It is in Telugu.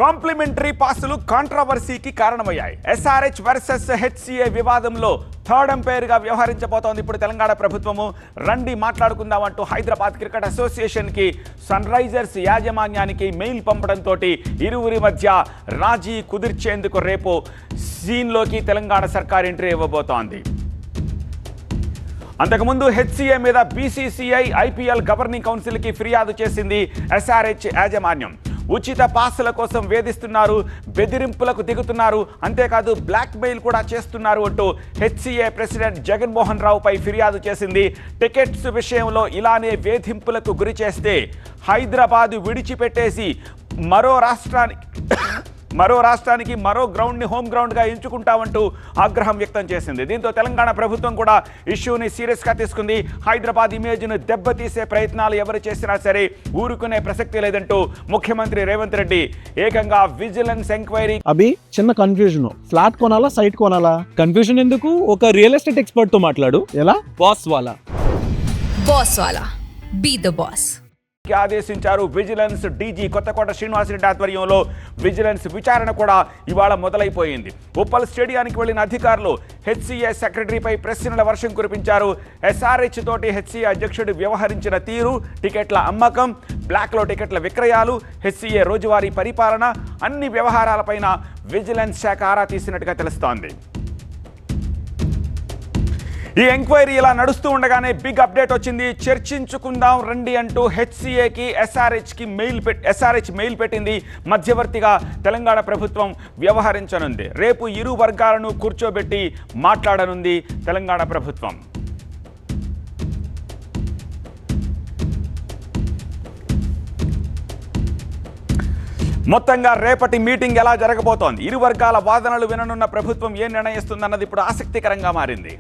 కాంప్లిమెంటరీ పాసులు కాంట్రవర్సీకి కారణమయ్యాయి. ఎస్ఆర్హెచ్ వర్సెస్ హెచ్సిఏ వివాదంలో థర్డ్ అంపైర్గా వ్యవహరించబోతోంది ఇప్పుడు తెలంగాణ ప్రభుత్వము. రండి మాట్లాడుకుందామంటూ హైదరాబాద్ క్రికెట్ అసోసియేషన్కి సన్ రైజర్స్ యాజమాన్యానికి మెయిల్ పంపడంతో ఇరువురి మధ్య రాజీ కుదిర్చేందుకు రేపు సీన్లోకి తెలంగాణ సర్కార్ ఎంట్రీ ఇవ్వబోతోంది. అంతకుముందు హెచ్సిఏ మీద బీసీసీఐ ఐపీఎల్ గవర్నింగ్ కౌన్సిల్కి ఫిర్యాదు చేసింది ఎస్ఆర్హెచ్ యాజమాన్యం. ఉచిత పాసుల కోసం వేధిస్తున్నారు, బెదిరింపులకు దిగుతున్నారు, అంతేకాదు బ్లాక్మెయిల్ కూడా చేస్తున్నారు అంటూ హెచ్సిఏ ప్రెసిడెంట్ జగన్మోహన్ రావుపై ఫిర్యాదు చేసింది. టికెట్స్ విషయంలో ఇలానే వేధింపులకు గురి చేస్తే హైదరాబాద్ విడిచిపెట్టేసి మరో రాష్ట్రానికి మరో గ్రౌండ్ని హోమ్ గ్రౌండ్గా ఎంచుకుంటామంటూ ఆగ్రహం వ్యక్తం చేసింది. దీంతో తెలంగాణ ప్రభుత్వం కూడా ఇష్యూని సీరియస్గా తీసుకుంది. హైదరాబాద్ ఇమేజ్ను దెబ్బతీసే ప్రయత్నాలు ఎవరు చేసినా సరే ఊరుకునే ప్రసక్తి లేదంటూ ముఖ్యమంత్రి రేవంత్ రెడ్డి ఏకంగా విజిలెన్స్ ఎంక్వైరీ. అభి చిన్న కన్ఫ్యూజన్, ఫ్లాట్ కొనాలా సైట్ కొనాలా? కన్ఫ్యూజన్ ఎందుకు, ఒక రియల్ ఎస్టేట్ ఎక్స్పర్ట్ తో మాట్లాడు. ఎలా? బాస్ వాలా బీ ద బాస్ ఆదేశించారు. విజిలెన్స్ డీజీ కొత్తకోట శ్రీనివాసరెడ్డి ఆధ్వర్యంలో విజిలెన్స్ విచారణ కూడా ఇవాళ మొదలైపోయింది. ఉప్పల్ స్టేడియానికి వెళ్లిన అధికారులు హెచ్సిఏ సెక్రటరీపై ప్రశ్నల వర్షం కురిపించారు. ఎస్ఆర్హెచ్ తోటి హెచ్సిఏ అధ్యక్షుడు వ్యవహరించిన తీరు, టికెట్ల అమ్మకం, బ్లాక్లో టికెట్ల విక్రయాలు, హెచ్సిఏ రోజువారీ పరిపాలన, అన్ని వ్యవహారాలపైన విజిలెన్స్ శాఖ ఆరా తీసినట్టుగా తెలుస్తోంది. ఈ ఎంక్వైరీ ఇలా నడుస్తూ ఉండగానే బిగ్ అప్డేట్ వచ్చింది. చర్చించుకుందాం రండి అంటూ హెచ్సిఏకి ఎస్ఆర్హెచ్ మెయిల్ పెట్టింది. మధ్యవర్తిగా తెలంగాణ ప్రభుత్వం వ్యవహరించనుంది. రేపు ఇరు వర్గాలను కూర్చోబెట్టి మాట్లాడనుంది తెలంగాణ ప్రభుత్వం. మొత్తంగా రేపటి మీటింగ్ ఎలా జరగబోతోంది, ఇరు వర్గాల వాదనలు విననున్న ప్రభుత్వం ఏం నిర్ణయిస్తుందన్నది ఇప్పుడు ఆసక్తికరంగా మారింది.